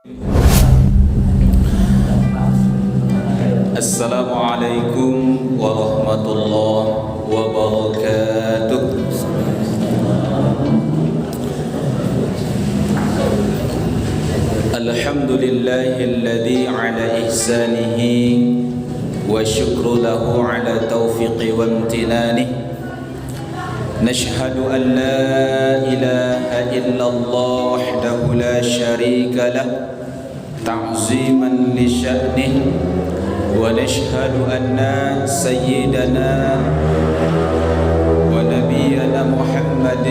Assalamualaikum warahmatullahi wabarakatuh. Alhamdulillahilladzi ala ihsanihi wa syukru lahu ala taufiqi wa imtinanihi. Nashhadu an la ilaha illallah wahdahu la syarika lah ta'ziman li sya'nihi. ونشهد أن سيدنا ونبينا محمد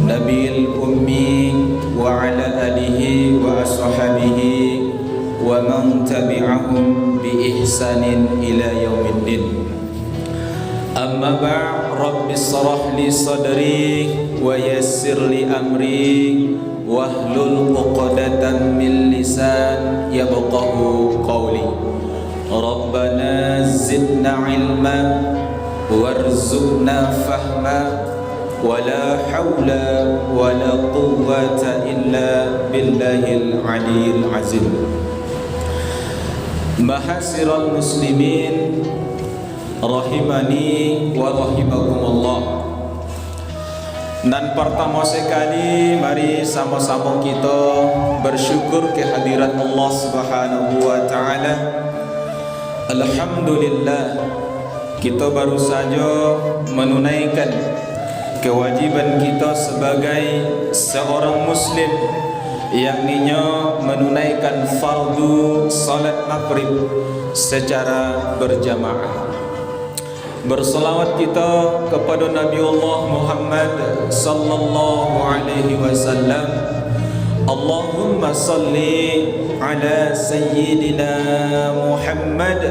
نبي الأمي وعلى آله وأصحابه ومن تبعهم بإحسان إلى يوم الدين. أما بعد رب اشرح لي صدري ويسر لي أمري واحلل عقدة من لسان يفقهوا قولي. Rabbana zidna ilma warzuqna fahma wala hawla wala quwwata illa billahil aliyyil azim. Mahasiral muslimin rahimani wa rahimakumullah. Dan pertama sekali mari sama-sama kita bersyukur kehadiran Allah Subhanahu wa taala. Alhamdulillah, kita baru saja menunaikan kewajiban kita sebagai seorang muslim, yakninya menunaikan fardu salat maghrib secara berjamaah. Berselawat kita kepada Nabiullah Muhammad sallallahu alaihi wasallam. Allahumma salli ala sayyidina Muhammad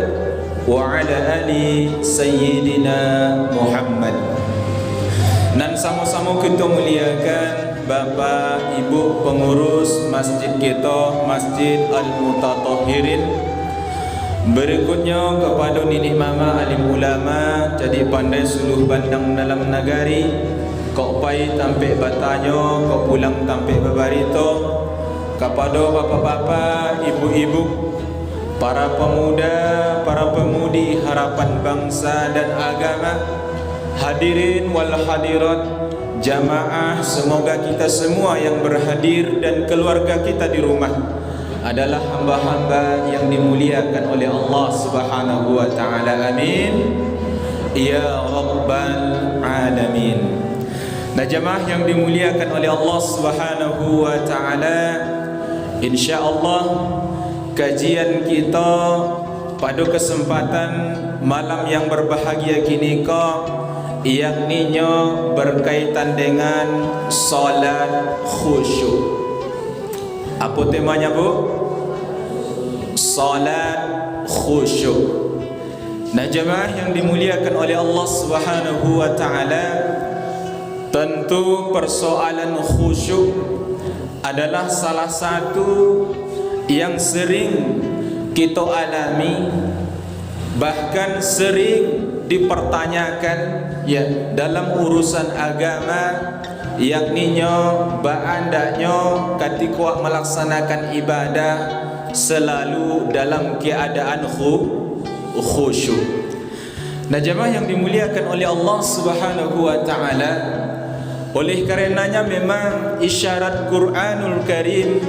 wa ala ali sayyidina Muhammad. Dan sama-sama kita muliakan Bapak Ibu pengurus masjid kita, Masjid Al-Mutatahhirin. Berikutnya kepada nenek mama alim ulama, jadi pandai suluh bandang dalam nagari, kau pai tampik batanya, kau pulang tampik babarito. Kepada bapak-bapak, ibu-ibu, para pemuda, para pemudi harapan bangsa dan agama, hadirin wal hadirat, jamaah, semoga kita semua yang berhadir dan keluarga kita di rumah adalah hamba-hamba yang dimuliakan oleh Allah Subhanahu wa taala. Amin ya rabbal alamin. Nah, jamaah yang dimuliakan oleh Allah Subhanahu wa taala, insyaallah kajian kita pada kesempatan malam yang berbahagia kini yakninya berkaitan dengan salat khusyuk. Apa temanya, Bu? Salat khusyuk. Nah, jemaah yang dimuliakan oleh Allah Subhanahu wa taala, tentu persoalan khusyuk adalah salah satu yang sering kita alami, bahkan sering dipertanyakan ya dalam urusan agama, yakninya baandanya ketika melaksanakan ibadah selalu dalam keadaan khusyuk. Nah, jemaah yang dimuliakan oleh Allah Subhanahu wa taala, oleh karenanya memang isyarat Quranul Karim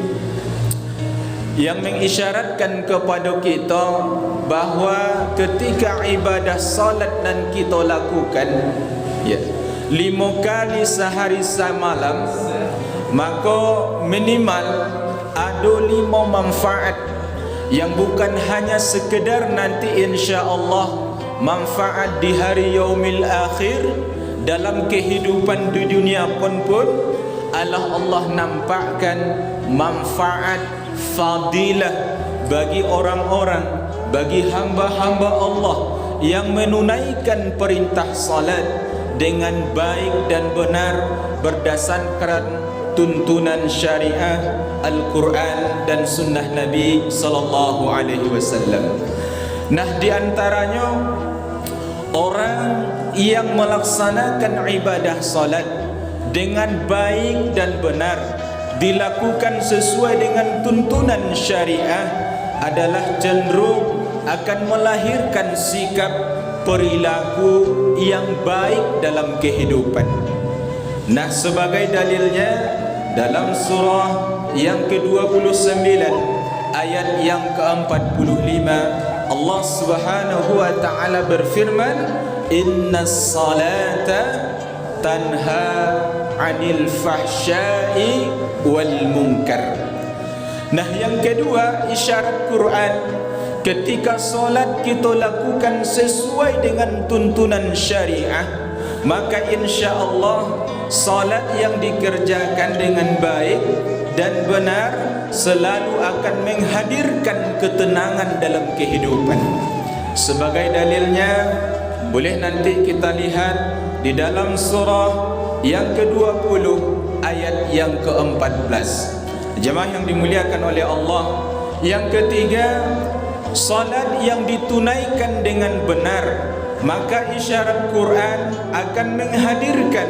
yang mengisyaratkan kepada kita bahawa ketika ibadah salat dan kita lakukan ya 5 kali sehari semalam, maka minimal ada 5 manfaat yang bukan hanya sekedar nanti insya-Allah manfaat di hari yaumil akhir, dalam kehidupan di dunia pun Allah nampakkan manfaat fadilah bagi orang-orang, bagi hamba-hamba Allah yang menunaikan perintah salat dengan baik dan benar berdasarkan tuntunan syariah Al-Quran dan sunnah Nabi sallallahu alaihi wasallam. Nah, di antaranya orang yang melaksanakan ibadah salat dengan baik dan benar dilakukan sesuai dengan tuntunan syariah adalah cenderung akan melahirkan sikap perilaku yang baik dalam kehidupan. Nah, sebagai dalilnya dalam surah yang ke-29 ayat yang ke-45 Allah Subhanahu wa taala berfirman, "Innas salata tanha 'anil fahsya'i wal munkar." Nah, yang kedua isyarat Quran, ketika solat kita lakukan sesuai dengan tuntunan syariah, maka insya Allah solat yang dikerjakan dengan baik dan benar selalu akan menghadirkan ketenangan dalam kehidupan. Sebagai dalilnya, boleh nanti kita lihat di dalam surah yang ke-20 ayat yang ke-14. Jemaah yang dimuliakan oleh Allah, yang ketiga, salat yang ditunaikan dengan benar, maka isyarat Quran akan menghadirkan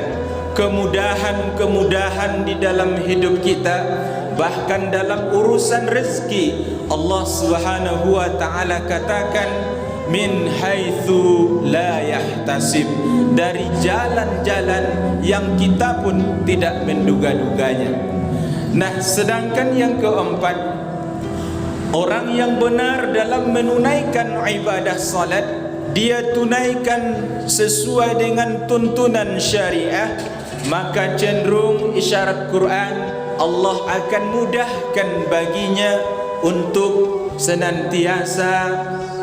kemudahan-kemudahan di dalam hidup kita. Bahkan dalam urusan rezeki, Allah Subhanahu wa taala katakan, min haitsu la yahtasib, dari jalan-jalan yang kita pun tidak menduga-duganya. Nah, sedangkan yang keempat, orang yang benar dalam menunaikan ibadah salat, dia tunaikan sesuai dengan tuntunan syariah, maka cenderung isyarat Quran Allah akan mudahkan baginya untuk senantiasa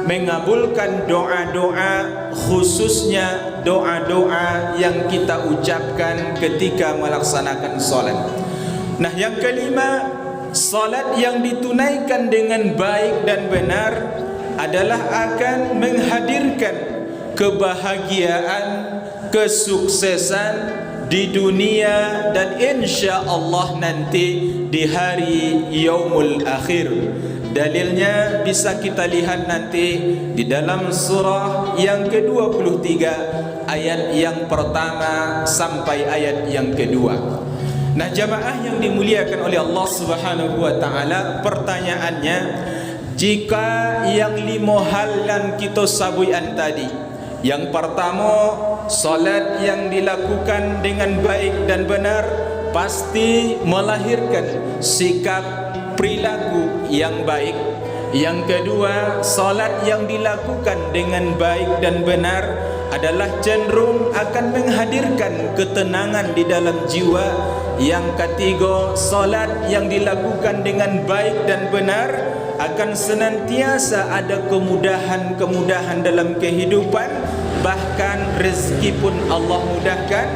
mengabulkan doa-doa, khususnya doa-doa yang kita ucapkan ketika melaksanakan salat. Nah, yang kelima, salat yang ditunaikan dengan baik dan benar adalah akan menghadirkan kebahagiaan, kesuksesan di dunia dan insya Allah nanti di hari yaumul akhir. Dalilnya bisa kita lihat nanti di dalam surah yang ke-23 ayat yang pertama sampai ayat yang kedua. Nah, jamaah yang dimuliakan oleh Allah Subhanahu wa taala, pertanyaannya, jika yang 5 hal yang kita sabuian tadi, yang pertama salat yang dilakukan dengan baik dan benar pasti melahirkan sikap perilaku yang baik. Yang kedua, salat yang dilakukan dengan baik dan benar adalah cenderung akan menghadirkan ketenangan di dalam jiwa. Yang ketiga, salat yang dilakukan dengan baik dan benar akan senantiasa ada kemudahan-kemudahan dalam kehidupan, bahkan rezeki pun Allah mudahkan.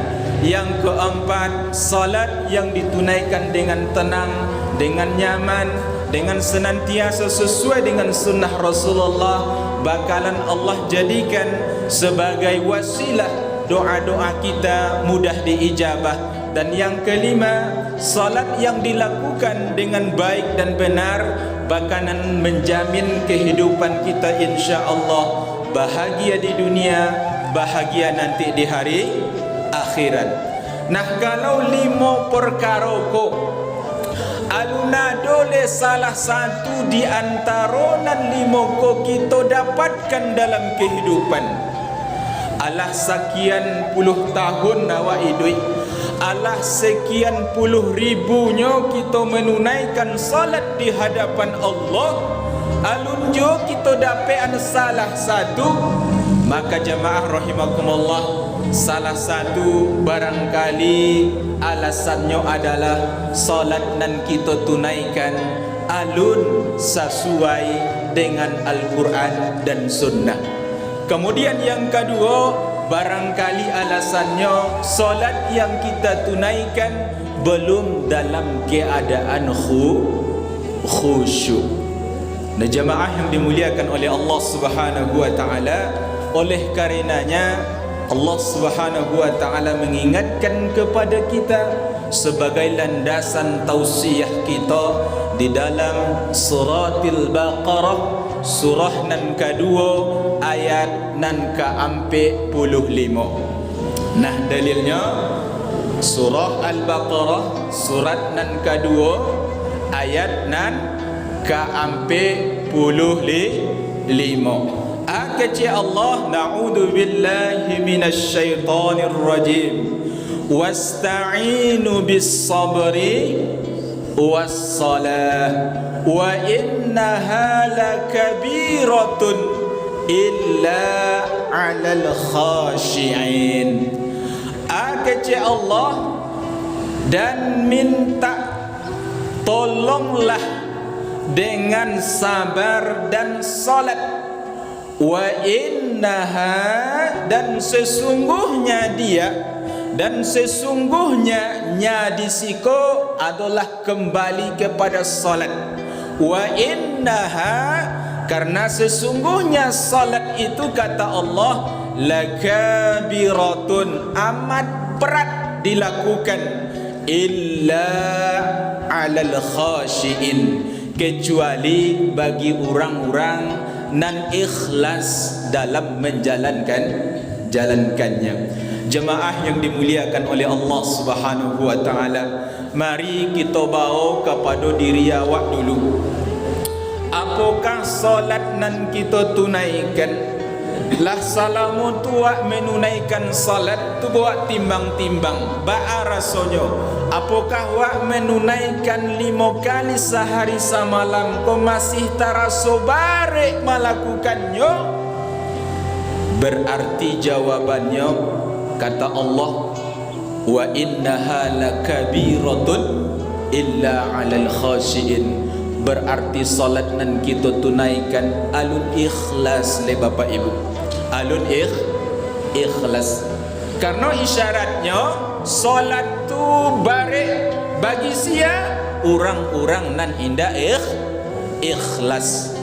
Yang keempat, salat yang ditunaikan dengan tenang, dengan nyaman, dengan senantiasa sesuai dengan sunnah Rasulullah, bakalan Allah jadikan sebagai wasilah doa-doa kita mudah diijabah. Dan yang kelima, salat yang dilakukan dengan baik dan benar bakalan menjamin kehidupan kita insya Allah bahagia di dunia, bahagia nanti di hari akhirat. Nah, kalau 5 perkara ko aluna dole salah satu di antara nan 5 ko kita dapatkan dalam kehidupan, alah sekian puluh tahun nawa idui, alah sekian puluh ribunya kita menunaikan salat di hadapan Allah, alun jo kita dapat salah satu, maka jamaah rahimakumullah, salah satu barangkali alasannya adalah salat nan kita tunaikan alun sesuai dengan Al-Quran dan Sunnah. Kemudian yang kedua, barangkali alasannya solat yang kita tunaikan belum dalam keadaan khusyuk. Nah, jemaah yang dimuliakan oleh Allah Subhanahu wa taala, oleh karenanya Allah Subhanahu wa taala mengingatkan kepada kita sebagai landasan tausiah kita di dalam suratul Baqarah, surah nan kedua ayat nan ke-45. Nah, dalilnya Surah Al-Baqarah surat nan kedua ayat nan ke-45. Kecil Allah, na'udzu billahi minasy syaithanir rajim. Wasta'inu bis sabri was salah wa innaha lakabiratun illa 'alal khashi'in. Kecil Allah, dan minta tolonglah dengan sabar dan salat. Wa innaha, dan sesungguhnya dia, dan sesungguhnya nya disiko adalah kembali kepada salat. Wa innaha, karena sesungguhnya salat itu kata Allah lakabiratun, amat berat dilakukan, illa 'alal khashiin, kecuali bagi orang-orang nan ikhlas dalam jalankannya. Jemaah yang dimuliakan oleh Allah Subhanahu wa taala, mari kita bawa kepada diri awak dulu. Apakah solat nan kita tunaikan? Lah salamu tuak menunaikan salat tu buat timbang-timbang ba'a rasanya. Apakah wak menunaikan 5 kali sehari semalam kau masih terasa barik melakukannya? Berarti jawabannya kata Allah, wa innaha lakabiratun illa 'alal khashiin. Berarti salat nan kita tunaikan alun ikhlas le Bapak Ibu, alun ikhlas. Karena isyaratnya salat tu barik bagi sia orang-orang nan indah ikhlas.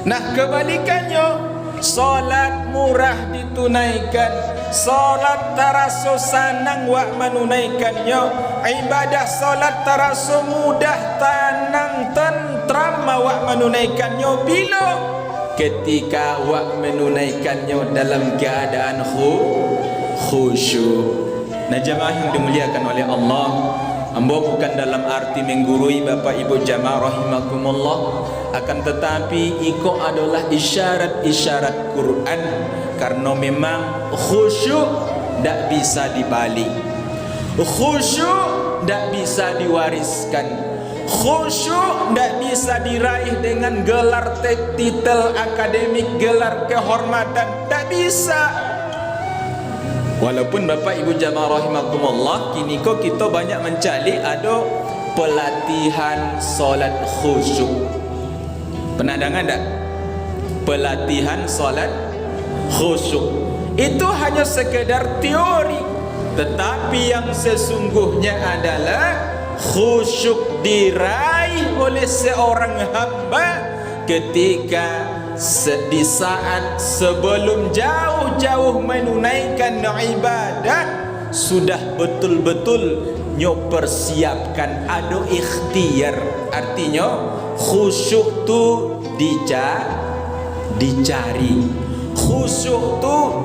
Nah kebalikannya, salat murah ditunaikan, salat terasa senang wak menunaikannya, ibadah salat terasa mudah, tenang, tentram wak menunaikannya bila ketika wak menunaikannya dalam keadaan khusyuk. Nah jemaah yang dimuliakan oleh Allah, hamba bukan dalam arti menggurui Bapak Ibu jemaah rahimakumullah, akan tetapi iko adalah isyarat-isyarat Quran, karena memang khusyuk tak bisa dibalik, khusyuk tak bisa diwariskan, khusyuk tak bisa diraih dengan gelar titel akademik, gelar kehormatan, tak bisa. Walaupun Bapak Ibu jamaah rahimakumullah, kini kok kita banyak mencari ada pelatihan solat khusyuk. Pernah dengar tak? Pelatihan solat khusyuk itu hanya sekedar teori, tetapi yang sesungguhnya adalah khusyuk diraih oleh seorang hamba ketika di saat sebelum jauh-jauh menunaikan ibadah sudah betul-betul persiapkan, ada ikhtiar. Artinya khusyuk tu dicari, khusyuk tu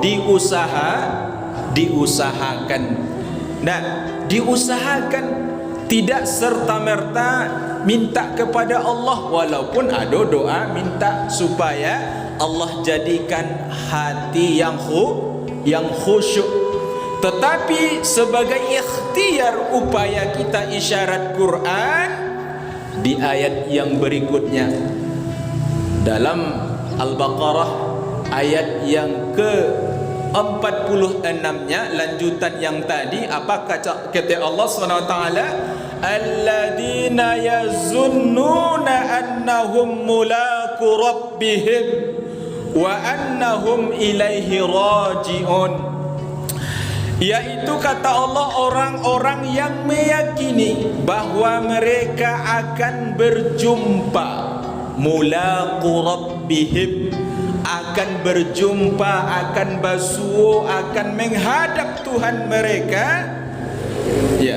diusahakan. Nah, diusahakan tidak serta-merta minta kepada Allah, walaupun ada doa minta supaya Allah jadikan hati yang khusyuk. Tetapi sebagai ikhtiar upaya kita isyarat Quran di ayat yang berikutnya dalam Al-Baqarah ayat yang ke-46-nya, lanjutan yang tadi, apa kata Allah SWT? Alladzina yazunnuna annahum mulaqu rabbihim wa annahum ilaihi raji'un. Yaitu kata Allah, orang-orang yang meyakini bahwa mereka akan berjumpa, mulaqu rabbihim, akan berjumpa, akan basuh, akan menghadap Tuhan mereka, ya,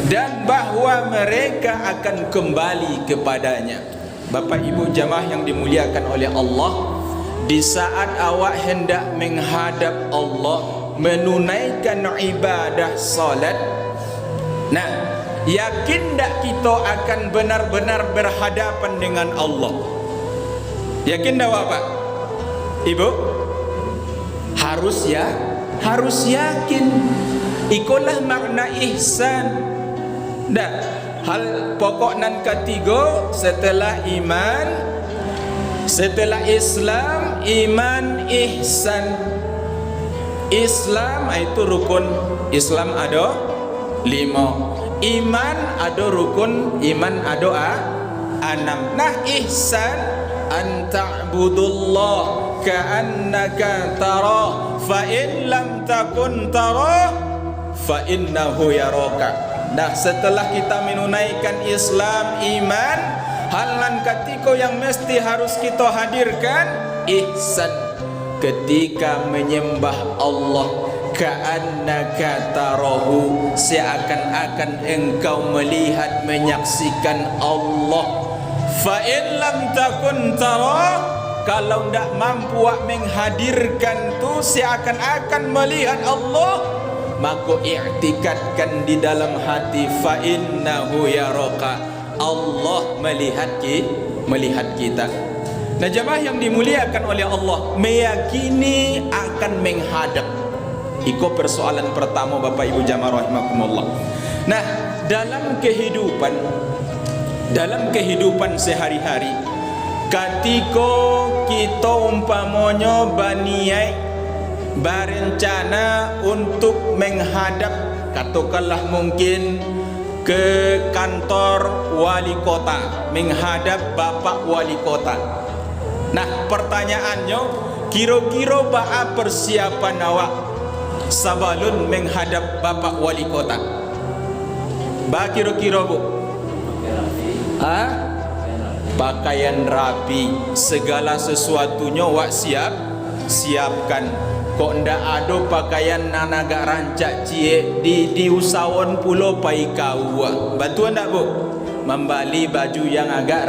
dan bahwa mereka akan kembali kepadanya. Bapak Ibu jamaah yang dimuliakan oleh Allah, di saat awak hendak menghadap Allah, menunaikan ibadah salat. Nah, yakin tak kita akan benar-benar berhadapan dengan Allah? Yakin tak Bapak? Ibu? Harus ya, harus yakin. Ikulah makna ihsan. Dah, hal pokok nan ketiga setelah iman, setelah Islam, iman, ihsan. Islam itu rukun Islam ada 5. Iman ada rukun iman ada 6. Nah, ihsan an ta'budullah ka'annaka tarah fa in lam takun tarah fa innahu yaraka. Nah, setelah kita menunaikan Islam, iman, hal nan ketiga yang mesti harus kita hadirkan ihsan. Ketika menyembah Allah, ka'annaka tarahu, seakan-akan engkau melihat menyaksikan Allah. Fa in lam takun tarah, kalau tidak mampu menghadirkan tu seakan-akan melihat Allah, maka i'tikadkan di dalam hati fa innahu yaraka, Allah melihat kita. Nah, jemaah yang dimuliakan oleh Allah, meyakini akan menghadap. Iko persoalan pertama Bapak Ibu jamaah rahimakumullah. Nah, dalam kehidupan sehari-hari, ketika kita umpamanya baniai berencana untuk menghadap, katakanlah mungkin ke kantor wali kota, menghadap Bapak wali kota. Nah, pertanyaannya, kira-kira apa persiapan awak sebelum menghadap Bapak wali kota? Ba kira-kira Bu? Pakaian rapi, segala sesuatunya awak siapkan. Kok ndak ada pakaian nan agak rancak cie di usahawan pulau pai kau. Bantuan ndak Bu? Membali baju yang agak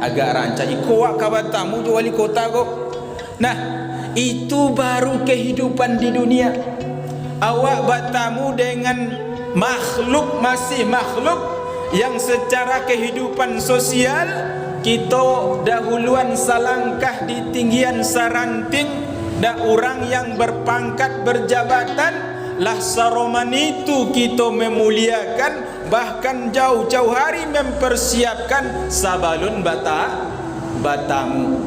rancak. Iko wak kabatamu je wali kota kok. Nah, itu baru kehidupan di dunia. Awak bertamu dengan makhluk, masih makhluk yang secara kehidupan sosial kita dahuluan salangkah di tinggian saranting. Dan orang yang berpangkat berjabatan lah saroman itu kita memuliakan, bahkan jauh-jauh hari mempersiapkan sabalun batamu.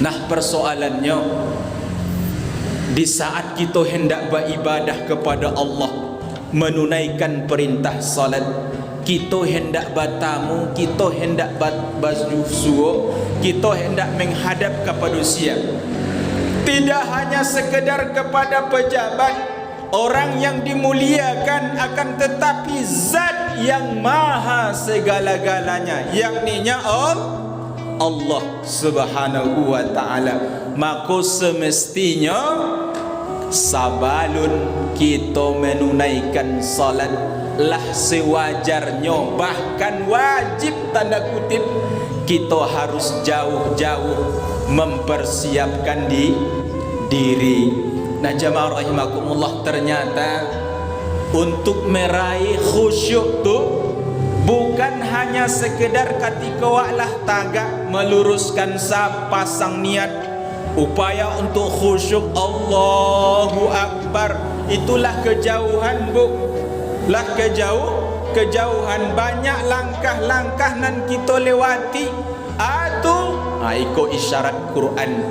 Nah, persoalannya di saat kita hendak beribadah kepada Allah, menunaikan perintah salat, kita hendak batamu, kita hendak baju suo, kita hendak menghadap kepada siap. Tidak hanya sekedar kepada pejabat, orang yang dimuliakan, akan tetapi zat yang maha segala-galanya, yakninya Allah subhanahu wa ta'ala. Maka semestinya sabalun kita menunaikan salat lah sewajarnya, bahkan wajib tanda kutip, kita harus jauh-jauh mempersiapkan diri. Nah, jamaah rahimakumullah, ternyata untuk meraih khusyuk tu bukan hanya sekedar ketika waklah tagak meluruskan pasang niat, upaya untuk khusyuk Allahu Akbar, itulah kejauhan Bu, lah kejauhan, banyak langkah-langkah nan kita lewati. Ikut isyarat Quran.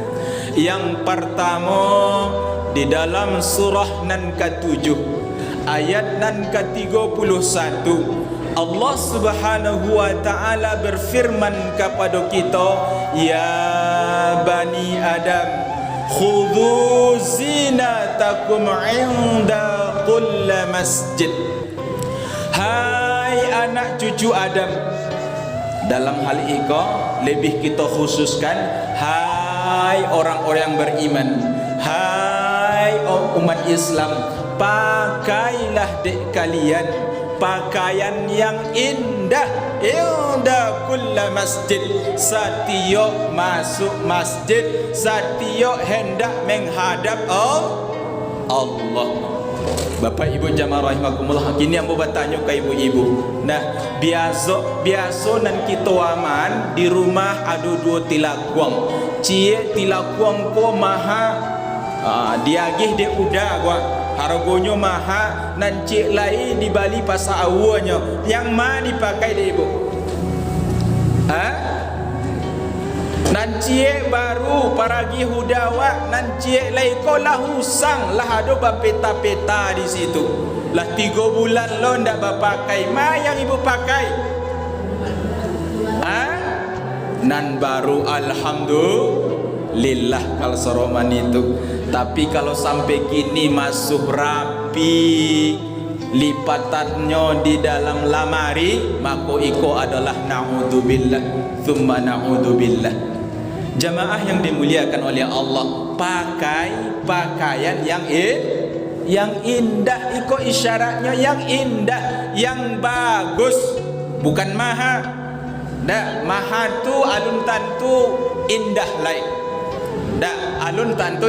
Yang pertama di dalam surah nan ke-7 ayat nan ke-31, Allah subhanahu wa ta'ala berfirman kepada kita, ya bani Adam khudhu zinatakum inda kulli masjid. Hai anak cucu Adam. Dalam hal ini lebih kita khususkan, hai orang-orang beriman, hai umat Islam, pakailah dek kalian pakaian yang indah, indah kulla masjid, setiap masuk masjid, setiap hendak menghadap Allah. Bapak Ibu jamaah rahimakumullah, kini ambo bertanya ke ibu-ibu. Nah, biasa nan kita aman di rumah ada 2 tilakuang. Cie tilakuang ko maha diagih de udah gua. Harganya maha nan cie lain di Bali pasal awalnya. Yang mana dipakai de ibu? Nan cie baru paragi hudawa nan cie lai ko lah husang lah ada peta-peta di situ. Lah 3 bulan lo ndak bapakai. Ma yang ibu pakai? Nan baru alhamdulillah kalau seroman itu. Tapi kalau sampai kini masuk rapi lipatannya di dalam lamari, maka iko adalah na'udzubillah thumma na'udzubillah. Jamaah yang dimuliakan oleh Allah, pakai pakaian yang indah. Iko isyaratnya yang indah, yang bagus, bukan mahal. Dak mahal tu alun tantu indah lain. Dak alun tantu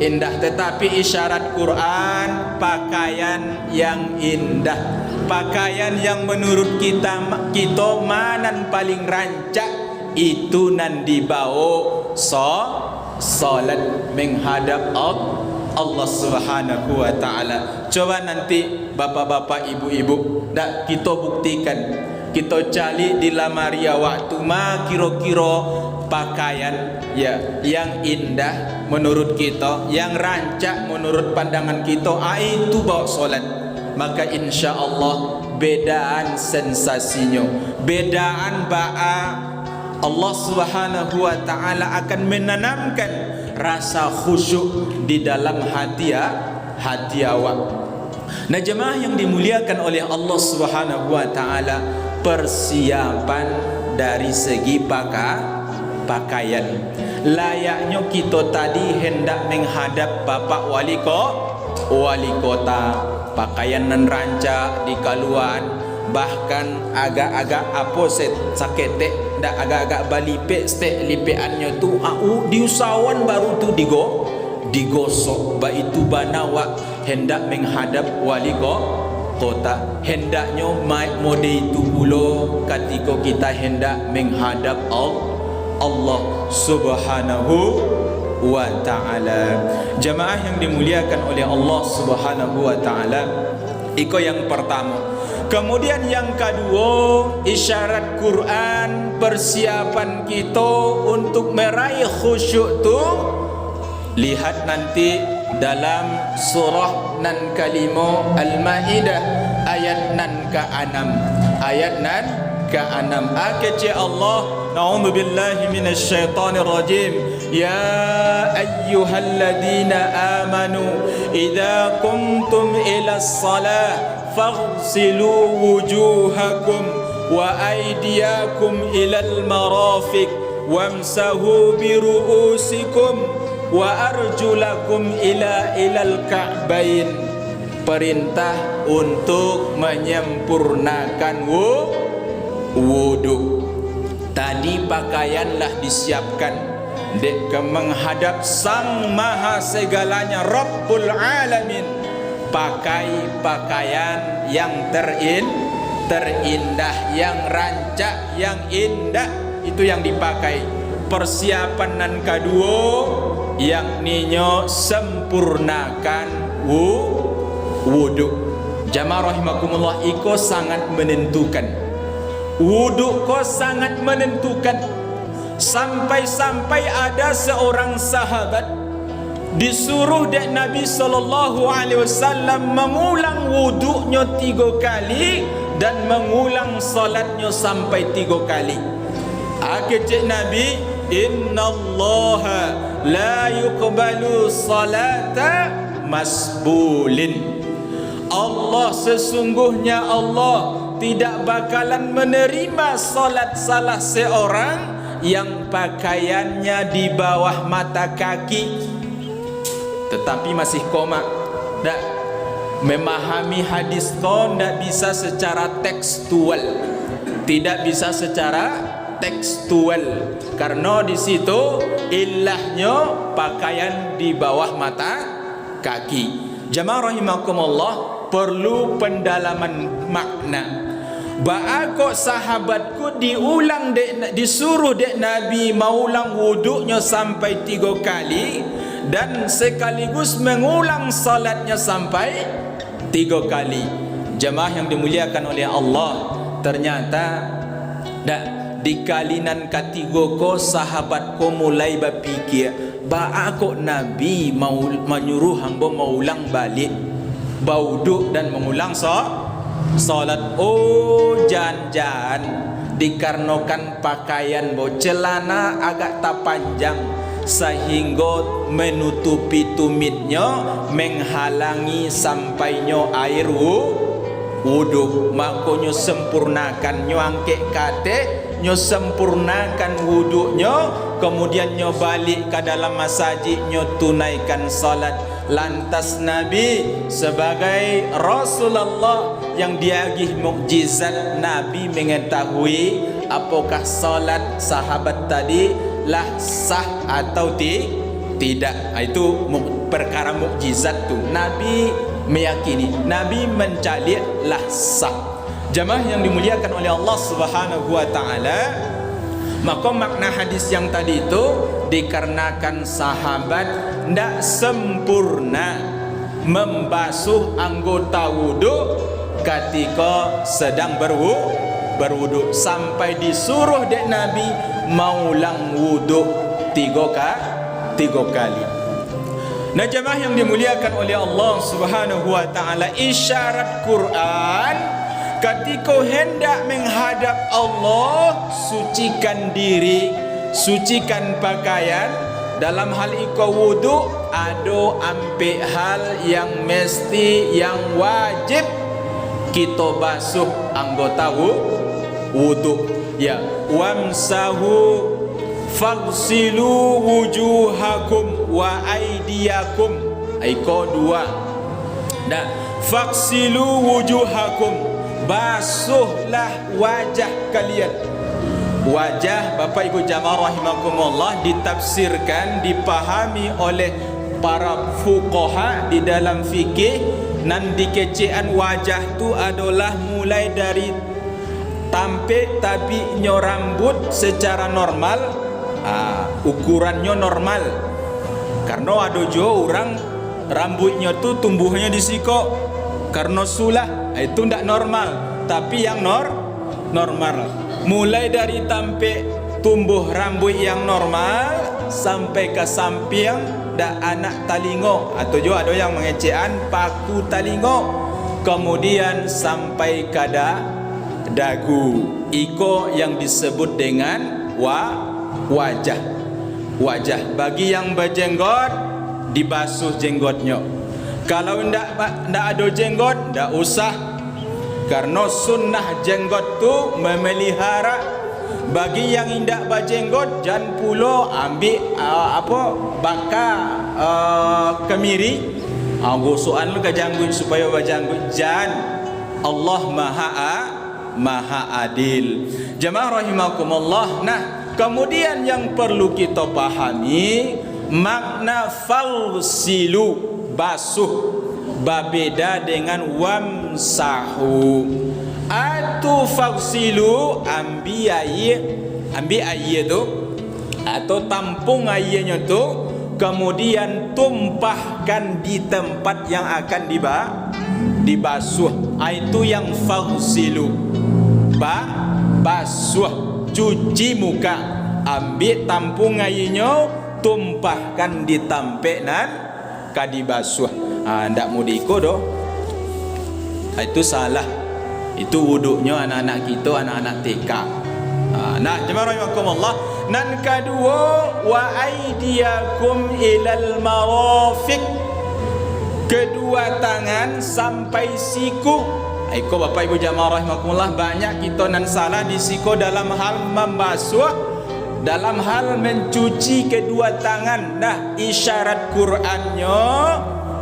indah, tetapi isyarat Quran pakaian yang indah, pakaian yang menurut kita manan paling rancak itu nan dibawa salat menghadap Allah Subhanahu wa taala. Coba nanti bapak-bapak, ibu-ibu, dak kita buktikan, kita cari di lamari waktu ma kira-kira pakaian ya yang indah menurut kita, yang rancak menurut pandangan kita, itu bawa solat. Maka insya Allah bedaan sensasinya, bedaan ba'a Allah Subhanahu wa taala akan menanamkan rasa khusyuk di dalam hati awak. Nah, jemaah yang dimuliakan oleh Allah Subhanahu wa taala, persiapan dari segi pakaian. Layaknya kita tadi hendak menghadap Bapak Wali Kota, pakaian nan rancak di kaluan, bahkan agak-agak apa sakete dak agak-agak balipek stek lipeannya tu diusahawan baru tu digosok. Ba itu banawa hendak menghadap Wali Kota, hendaknya mode itu pula ketika kita hendak menghadap Allah Subhanahu wa taala. Jemaah yang dimuliakan oleh Allah Subhanahu wa taala, iko yang pertama. Kemudian yang kedua, isyarat Quran, persiapan kita untuk meraih khusyuk tu, lihat nanti dalam surah nan kalimo Al-Maidah ayat nan ke-6. Ayat nan ke-6. Akece Allah, na'udzubillahi minasyaitonir rajim. Ya ayyuhalladzina amanu idza qumtum ilas salah faghsilu wujuhakum wa aydiyakum ilal marafiq wamsahu biru'usikum wa arjulakum ilal ka'bain. Perintah untuk menyempurnakan wudu. Tadi pakaianlah disiapkan dek menghadap Sang Maha Segalanya, Rabbul Alamin. Pakai pakaian yang terindah, yang rancak, yang indah, itu yang dipakai. Persiapan nan kedua, yakninya sempurnakan wudu. Jamaah rahimakumullah, iko sangat menentukan. Wudu ko sangat menentukan. Sampai-sampai ada seorang sahabat disuruh dek Nabi SAW mengulang wuduknya 3 kali dan mengulang salatnya sampai 3 kali. Kecik Nabi, innallaha la yuqbalu salata masbulin. Allah, sesungguhnya Allah tidak bakalan menerima salat salah seorang yang pakaiannya di bawah mata kaki. Tetapi masih koma, tak memahami hadis ko tidak bisa secara tekstual, tidak bisa secara tekstual, karena di situ ilahnya pakaian di bawah kaki. Jamaah rahimakumullah, perlu pendalaman makna. Kok sahabatku diulang disuruh dek Nabi maulang wuduknya sampai 3 kali dan sekaligus mengulang salatnya sampai 3 kali. Jemaah yang dimuliakan oleh Allah, ternyata di kalinan ketiga ko sahabat ko mulai berpikir, kok Nabi mau menyuruh hamba maulang balik bauduk dan mengulang salat. Oh, jangan dikarenakan pakaian celana agak tak panjang sehingga menutupi tumitnya, menghalangi sampainya air wuduk. Makanya sempurnakan nyo angkek kate, nyo sempurnakan wuduknya, kemudian nyo balik ke dalam masjid, nyo tunaikan salat. Lantas Nabi sebagai Rasulullah yang diagih mukjizat, Nabi mengetahui apakah salat sahabat tadi lah sah atau tidak. Itu perkara mukjizat tu. Nabi meyakini, Nabi mencalik lah sah. Jamaah yang dimuliakan oleh Allah Subhanahu wa taala, maka makna hadis yang tadi itu dikarenakan sahabat tidak sempurna membasuh anggota wuduk ketika sedang berwuduk sampai disuruh dek Nabi maulang wuduk 3 kali. Nah, jemaah yang dimuliakan oleh Allah Subhanahu wa taala, isyarat Quran ketika hendak menghadap Allah, sucikan diri, sucikan pakaian. Dalam hal iko wuduk, ada ampe hal yang mesti, yang wajib kita basuh anggota wuduk. Ya, wamsahu faghsilu wujuhakum wa aydiyakum. Iko 2. Nah, faghsilu wujuhakum, basuhlah wajah kalian. Wajah, Bapak Ibu jamaah rahimakumullah, ditafsirkan, dipahami oleh para fuqaha di dalam fikih. Dan dikecian wajah tu adalah mulai dari tampik tabinya rambut secara normal, ukurannya normal. Karena ada juga orang rambutnya tu tumbuhnya di siko karena sulah, itu tidak normal. Tapi yang normal, mulai dari tampik tumbuh rambut yang normal sampai ke samping dak anak talingo, atau juga ada yang mengecean paku talingo, kemudian sampai ke dagu. Iko yang disebut dengan wajah. Bagi yang berjenggot, dibasuh jenggotnya. Kalau ndak ada jenggot, ndak usah, karena sunnah jenggot tu memelihara. Bagi yang indak berjenggot, jangan pula ambil bakar kemiri, gosokan lu ke janggut supaya berjanggut. Jangan. Allah maha adil. Jemaah rahimakumullah. Nah, kemudian yang perlu kita pahami makna falsilu, basuh, berbeda dengan wamsahu. Atau falsilu, ambil air tu atau tampung airnya tu, kemudian tumpahkan di tempat yang akan dibasuh. Itu yang falsilu, basuh, cuci muka. Ambil tampung airnya, tumpahkan di tempat nan dibasuh. Ndak mudiko doh, itu salah. Itu wuduknya anak-anak kita, anak-anak TK. Nah, jemaah rahimakumullah. Nan kedua, wa aydiyakum ilal marafiq, kedua tangan sampai siku. Aiko Bapak Ibu jemaah rahimakumullah, banyak kita nan salah di siku dalam hal membasuh, dalam hal mencuci kedua tangan. Nah, isyarat Qur'annya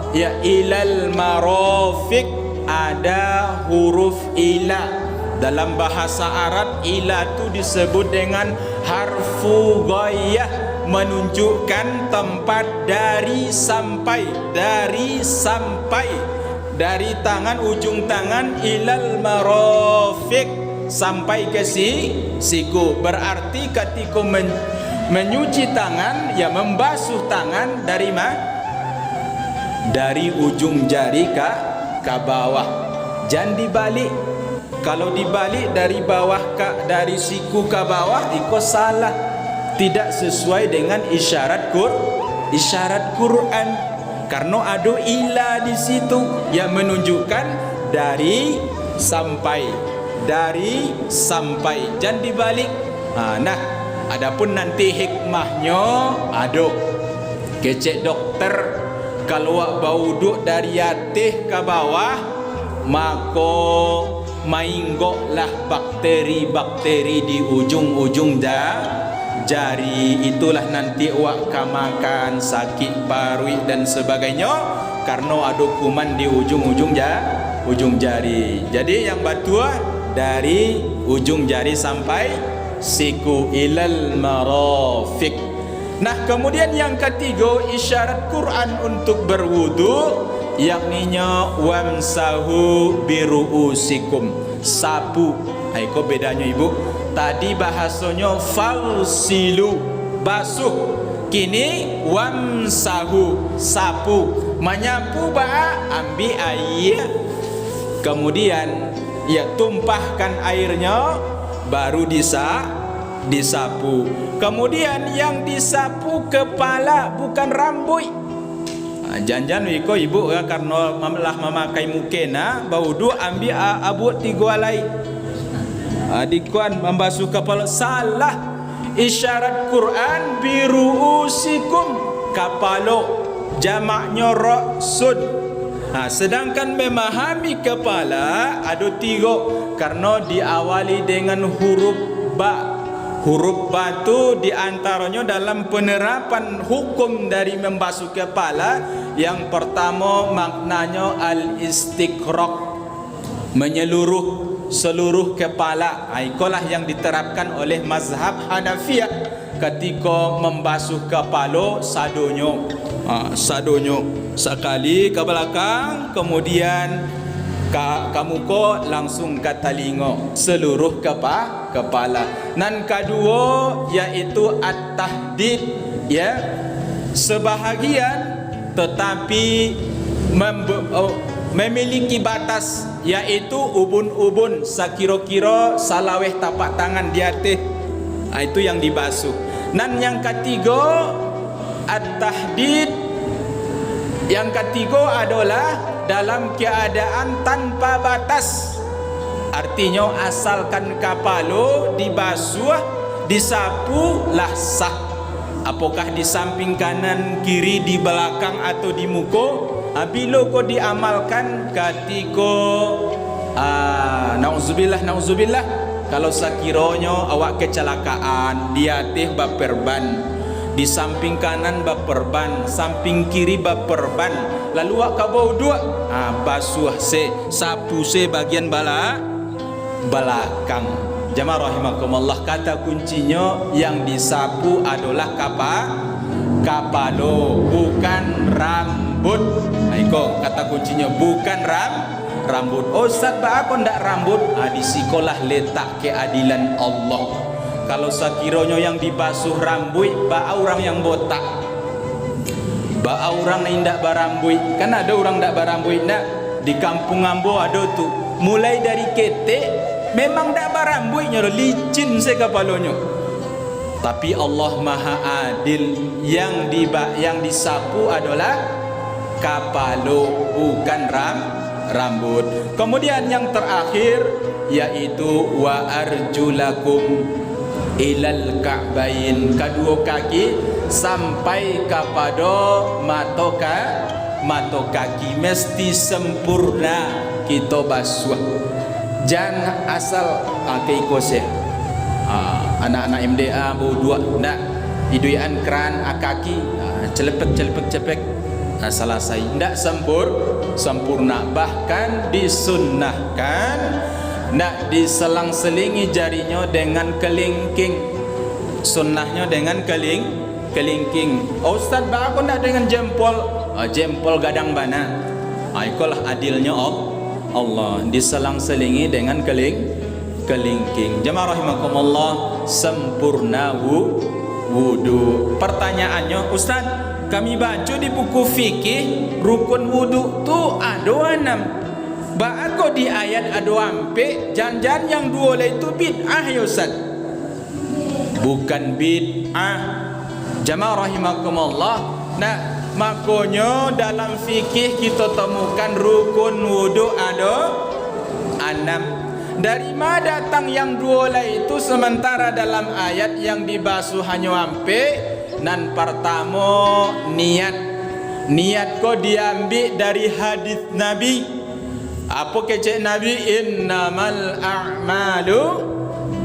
ya ilal marafiq, ada huruf ila. Dalam bahasa Arab, ila itu disebut dengan harfu ghayah, menunjukkan tempat dari sampai, dari tangan, ujung tangan ilal marafiq, sampai ke siku. Berarti ketika menyuci tangan, ya membasuh tangan dari mana? Dari ujung jari ke bawah. Jangan dibalik. Kalau dibalik dari bawah dari siku ke bawah, itu salah. Tidak sesuai dengan isyarat Quran. Karena ada ila di situ yang menunjukkan dari sampai. Jangan dibalik. Nah, adapun nanti hikmahnya ada. Kecek dokter, kalau bau duk dari atas ke bawah, maka mainggoklah bakteri-bakteri di ujung-ujung jari. Itulah nanti awak makan sakit parut dan sebagainya, karena ada kuman di ujung jari. Jadi yang batua dari ujung jari sampai siku ilal marafiq. Nah, kemudian yang ketiga isyarat Quran untuk berwudu, yakninya wamsahu biruusikum, sapu. Aiko bedanya ibu, tadi bahasanya falsilu, basuh. Kini wamsahu, sapu. Menyapu ambil air, kemudian ya tumpahkan airnya, baru disapu. Kemudian yang disapu kepala, bukan rambut. Jangan wiko ibu ya, karena malah memakai mukena bau dua ambil abut tiga alai. Dikuan membasuh kepala, salah. Isyarat Quran biruusikum, kepala, jamaknya ra'sun. Sedangkan memahami kepala ada tiga, karena diawali dengan huruf ba. Huruf ba itu diantaranya dalam penerapan hukum dari membasuh kepala. Yang pertama maknanya al-istiqraq, menyeluruh seluruh kepala. Itulah yang diterapkan oleh mazhab Hanafiyah ketika membasuh kepala sadonyo. Sadonyo sekali ke belakang, kemudian kamu ko langsung ke telinga, seluruh kepala. Dan kedua yaitu at-tahdid, ya, sebahagian tetapi memiliki batas, yaitu ubun-ubun sekira-kira salaweh tapak tangan di atas. Itu yang dibasuh. Dan yang ketiga at-tahdid, yang ketiga adalah dalam keadaan tanpa batas. Artinya asalkan kepala dibasuh, disapu lah sah. Apakah di samping kanan, kiri, di belakang atau di muka, bila kau diamalkan ketika nauzubillah, kalau sekiranya awak kecelakaan, di atas baperban, di samping kanan baperban, samping kiri baperban, lalu awak kabau dua, basuh sapu bagian belakang. Jamaah rahimakumullah, kata kuncinya yang disapu adalah kapalo, bukan rambut. Iko kata kuncinya, bukan rambut. Ustaz, apa ndak rambut? Di sekolah letak keadilan Allah. Kalau sekiranya yang dibasuh rambut, orang yang botak, orang yang ndak berambut. Kan ada orang ndak berambut, ndak? Di kampung Ambo ada tuh. Mulai dari ketek, memang ndak berambutnya, licin sekepalanya. Tapi Allah Maha Adil, yang disapu adalah kapalo, bukan rambut. Kemudian yang terakhir yaitu wa arjulakum ilal ka'bain, kedua kaki sampai kepada mata kaki, mesti sempurna kita basuh. Jangan asal keikose anak-anak MDA bau dua ndak iduian keran kaki celepek selesai, ndak sempurna. Bahkan disunnahkan ndak diselang-selingi jarinya dengan kelingking. Sunnahnya dengan kelingking. Oh, Ustaz, aku nak dengan jempol. Jempol gadang bana. Itulah adilnya Allah. Diselang-selingi dengan kelingking. Jemaah rahimakumullah, sempurna wudu. Pertanyaannya, Ustaz, kami baca di buku fikih rukun wudu tu ada 6. Ba'ako di ayat ada ampe, jangan yang 2 lah itu bid'ah ya Ustaz. Bukan bid'ah. Jemaah rahimakumullah. Nah, makanya dalam fikih kita temukan rukun wudu ada 6. Dari mana datang yang 2 lah itu, sementara dalam ayat yang dibasuh hanya ampe. Nan pertama niat kau diambil dari hadis Nabi. Apa kecek Nabi? Innamal a'malu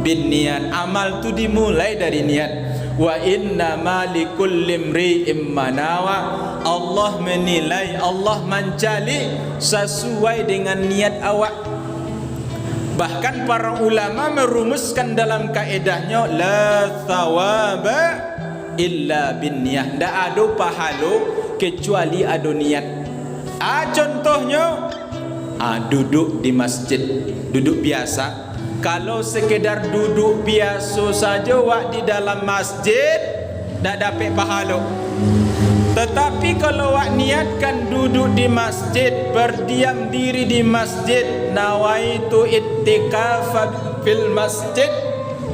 binniyat. Amal tu dimulai dari niat. Wa innamal likulli imri'in ma nawa. Allah menilai, Allah mencali sesuai dengan niat awak. Bahkan para ulama merumuskan dalam kaedahnya la thawaba illa binniyah. Tak ada pahala kecuali ada niat. Contohnya duduk di masjid, duduk biasa. Kalau sekedar duduk biasa saja wak di dalam masjid tak dapat pahala. Tetapi kalau awak niatkan duduk di masjid, berdiam diri di masjid, nawaitu i'tikaf fil masjid,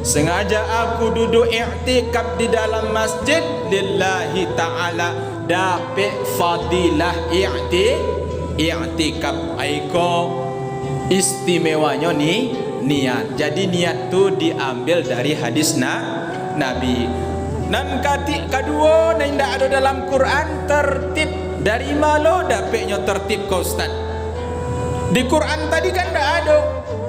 sengaja aku duduk i'tikaf di dalam masjid lillahi ta'ala, dapat fadilah i'tikaf. Aiko istimewanya ni niat. Jadi niat tu diambil dari hadis Nabi. Dan kedua, yang tidak ada dalam Quran, tertib. Dari mana dapatnya tertib kau Ustaz? Di Quran tadi kan tidak ada.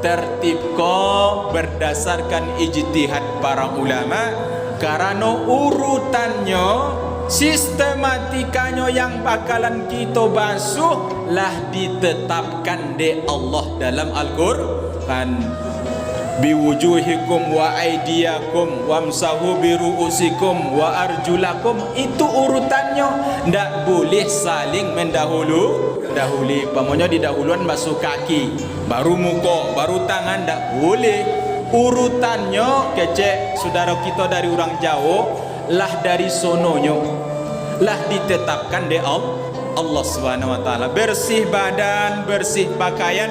Tertib kau berdasarkan ijtihad para ulama, karena urutannya, sistematikanya yang bakalan kita basuh lah ditetapkan di Allah dalam Al-Quran. Biwujuhikum wa aidiyakum wamsahu biru'usikum wa arjulakum. Itu urutannya. Tak boleh saling mendahului. Pamonya didahuluan basuh kaki, baru muka, baru tangan. Tak boleh. Urutannya kecek saudara kita dari orang Jawa lah dari sononya lah ditetapkan di Allah Subhanahu wa taala. Bersih badan, bersih pakaian.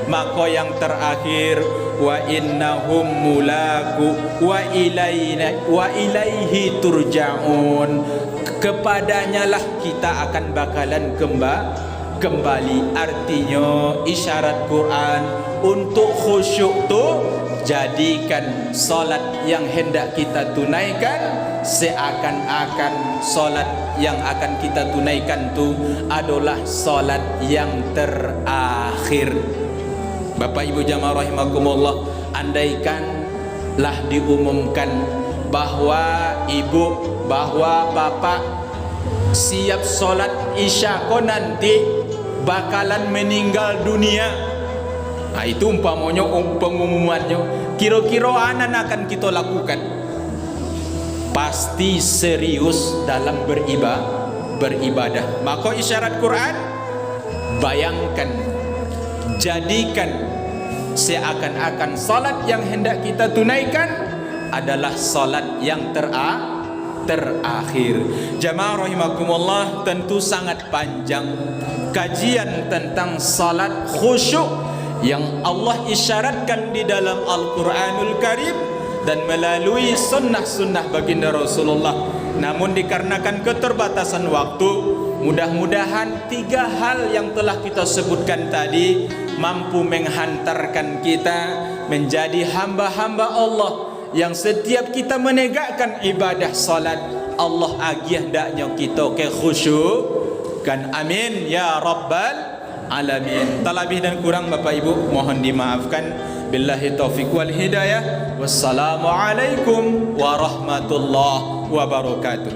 Maka yang terakhir, wa innahum mulaku wa ilaihi turja'un. Kepadanya lah kita akan bakalan kembali. Artinya isyarat Quran untuk khusyuk tu, jadikan solat yang hendak kita tunaikan seakan-akan solat yang akan kita tunaikan tu adalah solat yang terakhir. Bapak Ibu jamaah rahimakumullah, andaikanlah diumumkan bahwa ibu, bahwa bapak siap solat isya ko nanti bakalan meninggal dunia. Itu umpamanya pengumumannya. Kira-kira anak akan kita lakukan. Pasti serius dalam beribadah. Maka isyarat Quran, bayangkan, jadikan seakan-akan salat yang hendak kita tunaikan adalah salat yang terakhir. Jamaah rahimakumullah, tentu sangat panjang kajian tentang salat khusyuk yang Allah isyaratkan di dalam Al-Quranul Karim dan melalui sunnah-sunnah baginda Rasulullah. Namun dikarenakan keterbatasan waktu, mudah-mudahan 3 hal yang telah kita sebutkan tadi mampu menghantarkan kita menjadi hamba-hamba Allah yang setiap kita menegakkan ibadah salat, Allah agih daknya kita ke khusyuk kan. Amin ya rabbal alamin. Talabih dan kurang Bapak Ibu mohon dimaafkan. Billahi taufiq wal hidayah. Wassalamualaikum warahmatullahi wabarakatuh.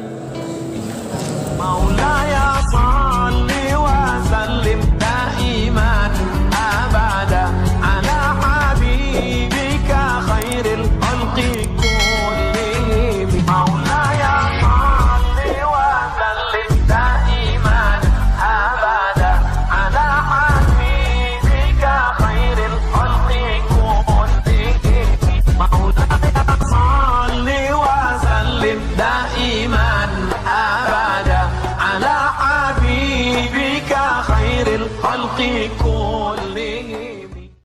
Maulaya salli wa sallim daiman abada ala habib